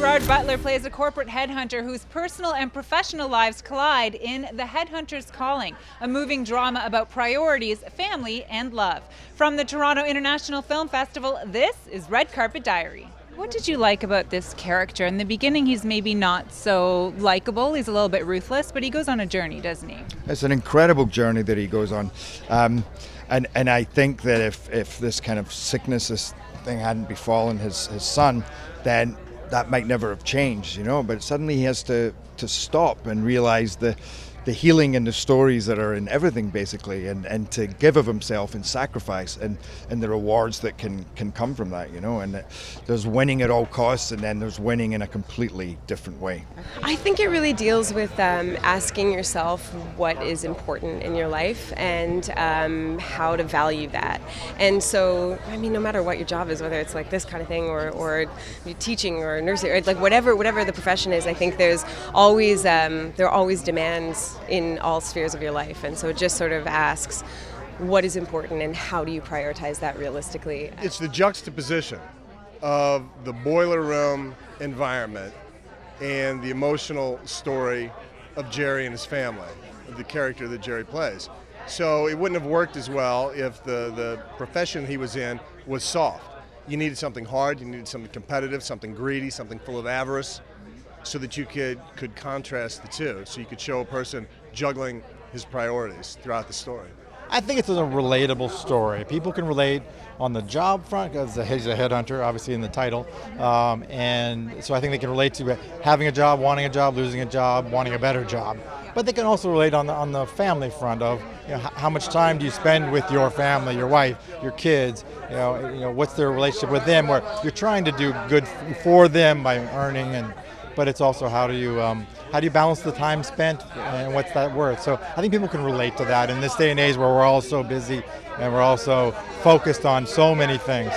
Gerard Butler plays a corporate headhunter whose personal and professional lives collide in The Headhunter's Calling, a moving drama about priorities, family, and love. From the Toronto International Film Festival, this is Red Carpet Diary. What did you like about this character? In the beginning, he's maybe not so likable. He's a little bit ruthless, but he goes on a journey, doesn't he? It's an incredible journey that he goes on. And I think that if this kind of sickness, this thing hadn't befallen his son, then that might never have changed, you know. But suddenly he has to stop and realize the healing and the stories that are in everything, basically, and to give of himself in sacrifice and the rewards that can come from that, you know. And there's winning at all costs, and then there's winning in a completely different way. I think it really deals with asking yourself what is important in your life and how to value that. And so, I mean, no matter what your job is, whether it's like this kind of thing or teaching or nursing, or like whatever the profession is, I think there's always there are always demands in all spheres of your life, and so it just sort of asks what is important and how do you prioritize that realistically. It's the juxtaposition of the boiler room environment and the emotional story of Jerry and his family, of the character that Jerry plays. So it wouldn't have worked as well if the profession he was in was soft. You needed something hard, you needed something competitive, something greedy, something full of avarice, so that you could contrast the two, so you could show a person juggling his priorities throughout the story. I think it's a relatable story. People can relate on the job front, because he's a headhunter, obviously in the title, and so I think they can relate to having a job, wanting a job, losing a job, wanting a better job. But they can also relate on the family front of, you know, how much time do you spend with your family, your wife, your kids, you know, what's their relationship with them, where you're trying to do good for them by earning, but it's also how do you balance the time spent and what's that worth? So I think people can relate to that in this day and age where we're all so busy and we're all so focused on so many things.